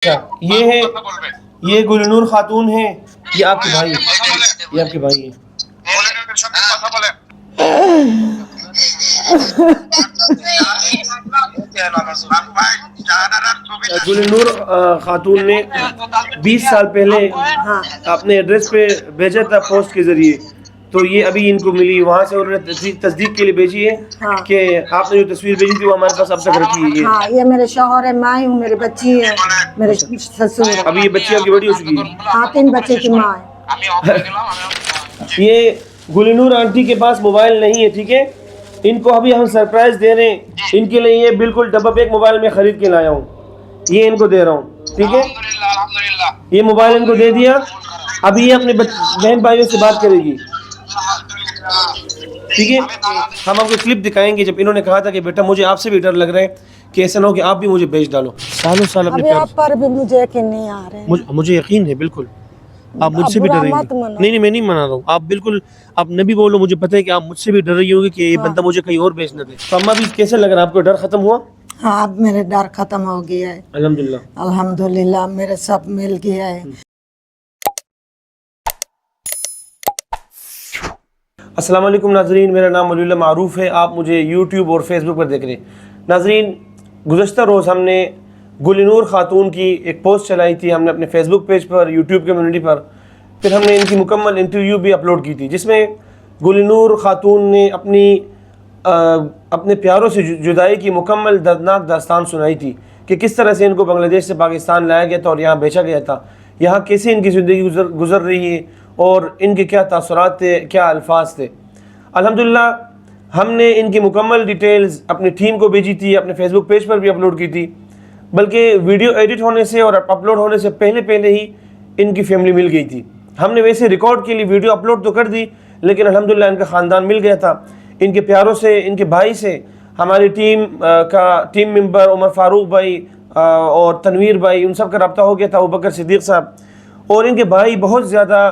یہ ہے یہ گلنور خاتون ہے، یہ آپ کے بھائی، یہ آپ کے بھائی ہیں۔ گلنور خاتون نے 20 سال پہلے اپنے ایڈریس پہ بھیجا تھا پوسٹ کے ذریعے، تو یہ ابھی ان کو ملی، وہاں سے انہوں نے تصدیق کے لیے بھیجی ہے کہ آپ نے جو تصویر بھیجی تھی وہ ہمارے پاس اب تک رکھی ہے۔ ہاں یہ میرے شوہر ہے، ماں ہوں، میری بچی ہے، میرے سسر ہے۔ ابھی یہ بچی آپ کی بڑی ہو چکی ہے؟ ہاں 3 بچے کی ماں ہے۔ یہ گلنور آنٹی کے پاس موبائل نہیں ہے، ٹھیک ہے، ان کو ابھی ہم سرپرائز دے رہے ہیں، ان کے لیے یہ بالکل ڈبہ پیک موبائل میں خرید کے لایا ہوں، یہ ان کو دے رہا ہوں، ٹھیک ہے، یہ موبائل ان کو دے دیا، ابھی یہ اپنے بہن بھائیوں سے بات کرے گی، ٹھیک ہے۔ ہم آپ کو کلپ دکھائیں گے جب انہوں نے کہا تھا کہ بیٹا مجھے آپ سے بھی ڈر لگ رہا ہے کہ ایسا نہ ہو کہ آپ بھی مجھے بیچ ڈالو، سالوں سال اپنے ابھی پیار آپ پر بھی مجھے یقین نہیں آ رہے ہیں۔ مجھے یقین ہے بالکل آپ مجھ سے بھی ڈر برا رہی مت ہوگی۔ منو۔ نہیں میں نہیں منا رہا ہوں، آپ بالکل آپ نبی بولو، مجھے پتہ ہے کہ آپ مجھ سے بھی ڈر رہی ہوگی کہ یہ بندہ مجھے کہیں اور بیچ نہ دے۔ تو اماں بھی کیسے لگ رہا ہے آپ کو، ڈر ختم ہوا؟ ہاں اب میرے ڈر ختم ہو گیا ہے، الحمدللہ الحمدللہ میرے سب مل گیا ہے۔ السلام علیکم ناظرین، میرا نام ولی اللہ معروف ہے، آپ مجھے یوٹیوب اور فیس بک پر دیکھ رہے ہیں۔ ناظرین گزشتہ روز ہم نے گلنور خاتون کی ایک پوسٹ چلائی تھی، ہم نے اپنے فیس بک پیج پر، یوٹیوب کمیونٹی پر، پھر ہم نے ان کی مکمل انٹرویو بھی اپلوڈ کی تھی، جس میں گلنور خاتون نے اپنے پیاروں سے جدائی کی مکمل دردناک داستان سنائی تھی کہ کس طرح سے ان کو بنگلہ دیش سے پاکستان لایا گیا تھا اور یہاں بیچا گیا تھا، یہاں کیسے ان کی زندگی گزر رہی ہے اور ان کے کیا تاثرات تھے، کیا الفاظ تھے۔ الحمدللہ ہم نے ان کی مکمل ڈیٹیلز اپنی ٹیم کو بھیجی تھی، اپنے فیس بک پیج پر بھی اپلوڈ کی تھی، بلکہ ویڈیو ایڈٹ ہونے سے اور اپلوڈ ہونے سے پہلے ہی ان کی فیملی مل گئی تھی۔ ہم نے ویسے ریکارڈ کے لیے ویڈیو اپلوڈ تو کر دی، لیکن الحمدللہ ان کا خاندان مل گیا تھا، ان کے پیاروں سے، ان کے بھائی سے، ہماری ٹیم ممبر عمر فاروق بھائی اور تنویر بھائی، ان سب کا رابطہ ہو گیا تھا، ابوبکر صدیق صاحب، اور ان کے بھائی بہت زیادہ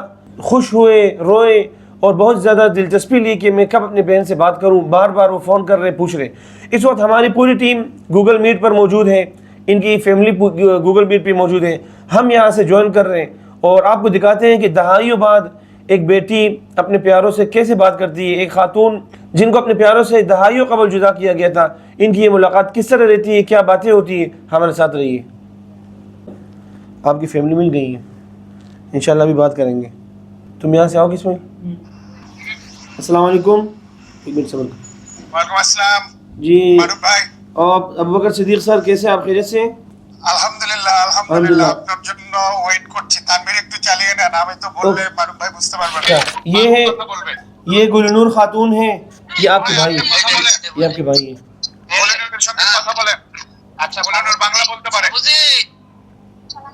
خوش ہوئے، روئے اور بہت زیادہ دلچسپی لی کہ میں کب اپنی بہن سے بات کروں، بار بار وہ فون کر رہے، پوچھ رہے۔ اس وقت ہماری پوری ٹیم گوگل میٹ پر موجود ہے، ان کی فیملی گوگل میٹ پہ موجود ہے، ہم یہاں سے جوائن کر رہے ہیں اور آپ کو دکھاتے ہیں کہ دہائیوں بعد ایک بیٹی اپنے پیاروں سے کیسے بات کرتی ہے، ایک خاتون جن کو اپنے پیاروں سے دہائیوں قبل جدا کیا گیا تھا، ان کی یہ ملاقات کس طرح رہتی ہے، کیا باتیں ہوتی ہیں، ہمارے ساتھ رہیے۔ آپ کی فیملی مل گئی ہے، انشاءاللہ بھی بات کریں گے۔ تم یہاں سے آؤ کس میں؟ السلام علیکم۔ ایک منٹ صبر کرو۔ وعلیکم السلام جی معروف بھائی، آپ ابوبکر صدیق স্যার کیسے، آپ خیریت سے ہیں؟ আলহামদুলিল্লাহ আলহামদুলিল্লাহ আপনার জন্য ওয়েট করছি। তানভীর একটু চালিয়ে নেন, আমি তো বললে মারুফ ভাই বুঝতে পারবে না। یہ ہے یہ گلنور خاتون ہے، یہ آپ کے بھائی ہیں، یہ آپ کے بھائی ہیں۔ বলেনের সঙ্গে কথা বলেন। আচ্ছা বলেনের বাংলা বলতে পারে। বুঝি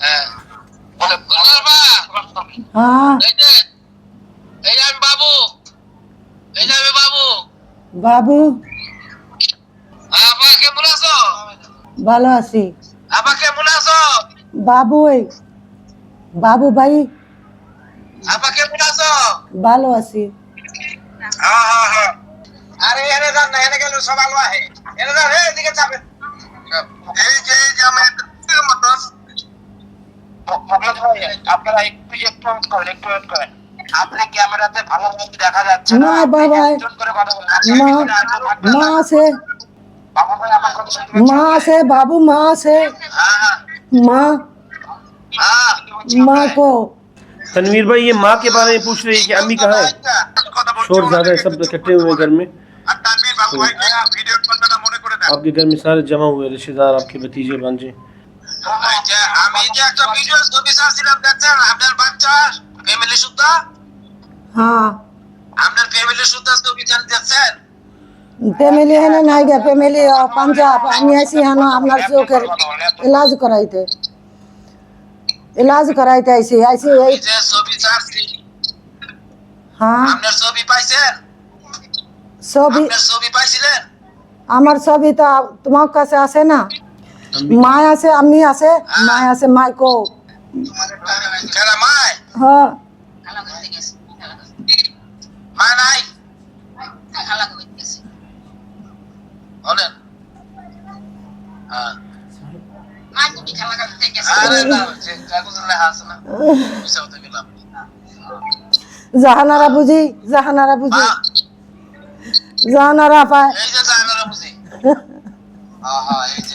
হ্যাঁ বলে বলার বা ہاں এই আমি বাবু, এই যে আমি বাবু। বাবু আপা কেমন আছো? ভালো আছি। আপা কেমন আছো? বাবু বাবু ভাই আপা কেমন আছো? ভালো আছি। হ্যাঁ হ্যাঁ হ্যাঁ। আরে এনে যান না, এনে গেলে সব আলো আহে। এনে যান, এদিকে যাবেন। এই যে আমি মতন আপনারা একটু অন করেন, একটু অন করেন। আপনি ক্যামেরাতে ভালোভাবে দেখা যাচ্ছে না। না বাবা, একজন করে কথা বলেন। মা আছে, বাবু ভাই আমার কথা শুনতে মা আছে, বাবু মা আছে, হ্যাঁ মা হ্যাঁ মা کو تنویر بھائی یہ ماں کے بارے میں پوچھ رہی ہے کہ امی کہاں ہے؟ شور زیادہ ہے، سب اکٹھے ہوئے گھر میں، আর তানভীর বাবু ভাইকে ভিডিওর কথাটা মনে করে দেন। آپ کے گھر میں سارے جمع ہوئے رشتہ دار، آپ کے بھتیجے بھانجے۔ এই যে আমি যে একটা ভিডিও ছবি ছাড়ছিলাম দেখছেন, আপনার বাচ্চা ফ্যামিলি সুদ্ধা, হ্যাঁ আপনার ফ্যামিলি সুদ্ধা ছবি দেখছেন। ফ্যামিলি এনে নাই গে, ফ্যামিলি পাঞ্জাব, আমি আছি হানো আপনার চোখের ইলাজ করাইতে, ইলাজ করাইতে আইছি আইছি এই এই যে ছবি ছাড়ছি, হ্যাঁ আপনার ছবি পাইছেন? ছবি আপনার ছবি পাইছিলেন? আমার ছবি তো তোমার কাছে আছে না, মা আছে, আমি আছে, মা আছে, মা কো কেরা মাই হ্যাঁ মা নাই বলেন। হ্যাঁ আরে না জাগুজুল্লাহ হাসানা বিসাও তো গেলাম জাহানারা বুঝি, জাহানারা বুঝি, জাহানারা পায়। এই যে জানারা বুঝি হ্যাঁ এই যে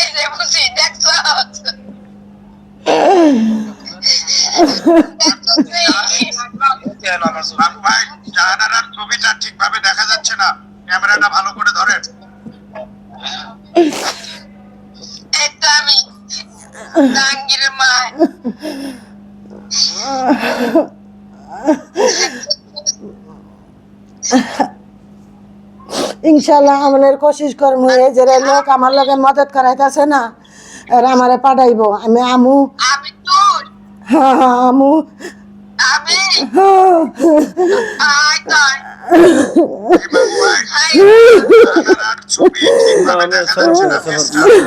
এই যে বুঝি দেখছো বাবু ভাই জাহানারার ছবিটা ঠিকভাবে দেখা যাচ্ছে না, ক্যামেরাটা ভালো করে ধরেন। এটা আমি জাহাঙ্গীরের মা। ইনশাল্লাহ আমাদের কোশিশ করবো, এই যে লোক আমার লগে মদত করাইতেছে না, এরা আমারে পাঠাইবো, আমি আমু। আমি তুই হ্যাঁ হ্যাঁ আমু। আমি হ্যাঁ। আই তাই ছবি ঠিকভাবে দেখা যাচ্ছে না।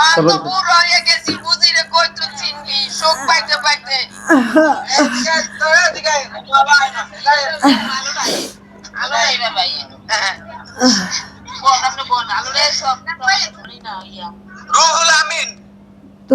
আর তো বুড়ো হয়ে গেছি, বুঝি রে কই তুই চিনবি, শোক পাইতে পাইতে। আলো নাই রে ভাই। রুহুল আমিন, তো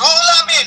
রুহুল আমিন।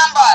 নাম্বার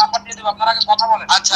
নাম্বার দিয়ে দিব, আপনারা আগে কথা বলেন। আচ্ছা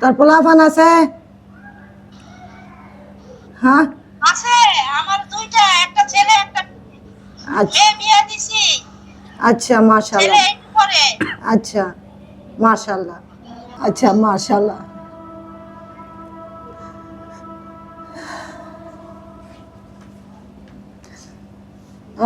তার পোলাপান আছে? হ্যাঁ আছে আমার দুইটা, একটা ছেলে একটা আচ্ছা মেয়ে, বিয়ে দিছি। আচ্ছা ছেলে মাশাআল্লাহ, একটু পরে আচ্ছা মাশাআল্লাহ, আচ্ছা মাশাআল্লাহ।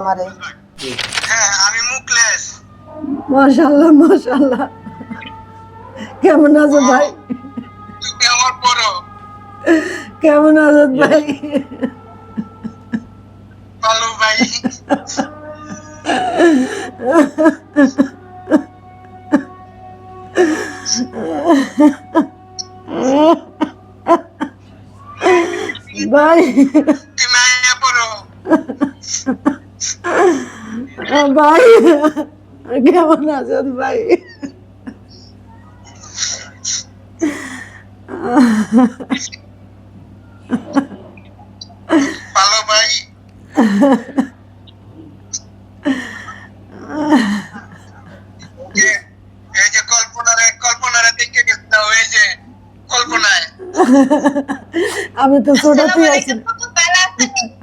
আমারে। হ্যাঁ আমি মুকলেশ। মাশাআল্লাহ মাশাআল্লাহ, কেমন আছো ভাই? তুমি আমার বড়। কেমন আছো ভাই? ভালো ভাই। ভাই তুমি আমার বড়। ভাই কেমন আছেন ভাই? ভালো ভাই। এই যে কল্পনারে দেখে গেছে, এই যে কল্পনায়। আমি তো ছোটতে আছি।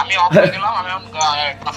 আমি অফ হয়ে গেলাম, আমি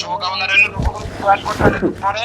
শুভকামনা রইল পরে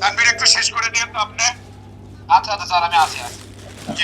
তানভীর একটু শেষ করে দিন তো আপনি। আচ্ছা স্যার আমি আসি।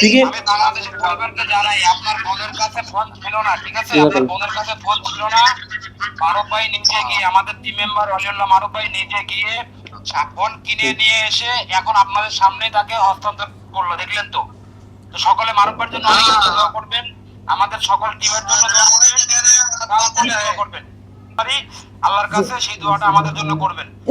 ঠিক আছে? আমি বাংলাদেশের পরিবারকে জানাই আপনার বোনের কাছে ফোন ছিল না, ঠিক আছে? আপনার বোনের কাছে ফোন ছিল না। মারুফ ভাই নিজে গিয়ে, আমাদের টিম মেম্বার ওয়ালিউল্লাহ মারুফ ভাই নিজে গিয়ে ফোন কিনে নিয়ে এসে এখন আপনাদের সামনে তাকে হস্তান্তর করলো, দেখলেন তো? তো সকলে মারুফ ভাইয়ের জন্য অনেক দোয়া করবেন, আমাদের সকল টিমের জন্য দোয়া করবেন, আল্লাহর কাছে সেই দোয়াটা আমাদের জন্য করবেন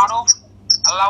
মারুফ আল্লাহ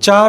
4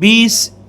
20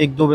1-2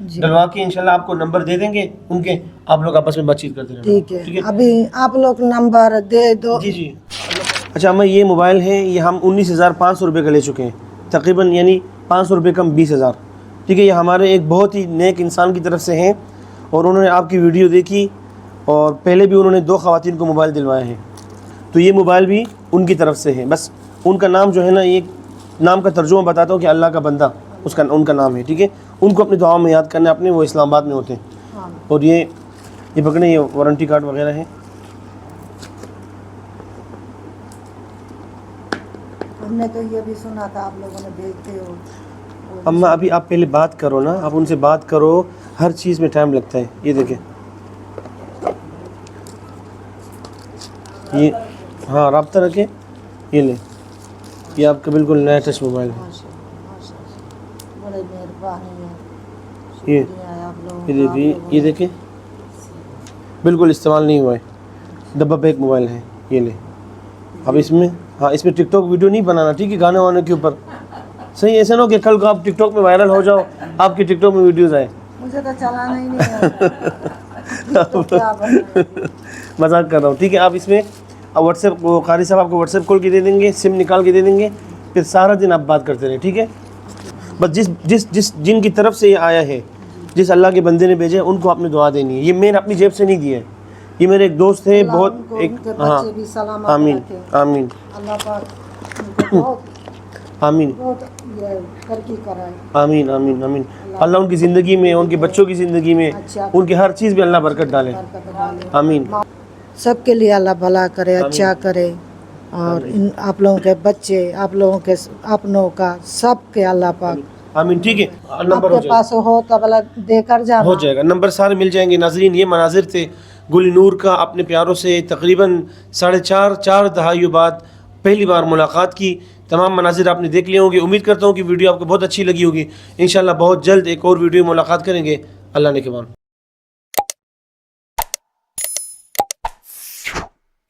جی ڈلوا کے انشاءاللہ آپ کو نمبر دے دیں گے ان کے, آپ لوگ آپس میں بات چیت کرتے رہنا. ٹھیک ہے ابھی آپ لوگ نمبر دے دو. جی جی. اچھا اما یہ موبائل ہے یہ ہم 19,500 روپے کا لے چکے ہیں تقریباً, یعنی 500 روپے کم 20,000. ٹھیک ہے, یہ ہمارے ایک بہت ہی نیک انسان کی طرف سے ہیں اور انہوں نے آپ کی ویڈیو دیکھی اور پہلے بھی انہوں نے 2 خواتین کو موبائل دلوائے ہیں, تو یہ موبائل بھی ان کی طرف سے ہے. بس ان کا نام جو ہے نا, یہ نام کا ترجمہ بتاتا ہوں کہ اللہ کا بندہ ان کا نام ہے. ٹھیک ہے, ان کو اپنی دعاؤں میں یاد کرنا اپنے, وہ اسلام آباد میں ہوتے ہیں. اور یہ پکڑیں, یہ وارنٹی کارڈ وغیرہ ہے. ہم نے تو یہ بھی سنا تھا آپ لوگوں نے بھیجتے ہو. اما ابھی آپ پہلے بات کرو نا, آپ ان سے بات کرو, ہر چیز میں ٹائم لگتا ہے. یہ دیکھیں یہ, ہاں رابطہ رکھیں, یہ لیں, یہ آپ کا بالکل نیا ٹچ موبائل ہے. بڑے مہربانی ہے, یہ شکریہ آپ لوگوں یہ دیکھیں, یہ دیکھیں بالکل استعمال نہیں ہوا ہے, ڈبہ پیک موبائل ہے. یہ لیں. اب اس میں, ہاں اس میں ٹک ٹاک ویڈیو نہیں بنانا, ٹھیک ہے, گانے وانے کے اوپر. صحیح, ایسا نہ ہو کہ کل کو آپ ٹک ٹاک میں وائرل ہو جاؤ, آپ کی ٹک ٹاک میں ویڈیوز آئے. مجھے تو چلانا ہی نہیں ہے. مذاق کر رہا ہوں. ٹھیک ہے, آپ اس میں واٹس ایپ, قاری صاحب آپ کو واٹس ایپ کھول کے دے دیں گے, سم نکال کے دے دیں گے, پھر سارا دن آپ بات کرتے رہیں. ٹھیک ہے, بس جس جن کی طرف سے یہ آیا ہے, جس اللہ کے بندے نے بھیجا ہے, ان کو آپ نے دعا دینی ہے. یہ میں نے اپنی جیب سے نہیں دیا ہے, یہ میرے ایک دوست تھے, بہت ایک, ہاں آمین آمین اللہ پاک ان کو بہت آمین ترقی کرائے. آمین آمین آمین. اللہ ان کی زندگی میں, ان کے بچوں کی زندگی میں, ان کی ہر چیز میں اللہ برکت ڈالے. آمین. سب کے لیے اللہ بھلا کرے, اچھا کرے, اور ان آپ لوگوں کے بچے, آپ لوگوں کے اپنوں کا, سب کے اللہ پاک. آمین. ٹھیک ہے, آپ نمبر ہو کے پاس ہو تو بلا دے کر جانا. ہو جائے گا, نمبر سارے مل جائیں گے. ناظرین, یہ مناظر تھے گل نور کا اپنے پیاروں سے تقریباً 4.5 دہائیوں بعد پہلی بار ملاقات کی. تمام مناظر آپ نے دیکھ لیے ہوں گے. امید کرتا ہوں کہ ویڈیو آپ کو بہت اچھی لگی ہوگی. انشاءاللہ بہت جلد ایک اور ویڈیو ملاقات کریں گے. اللہ نے کے مان.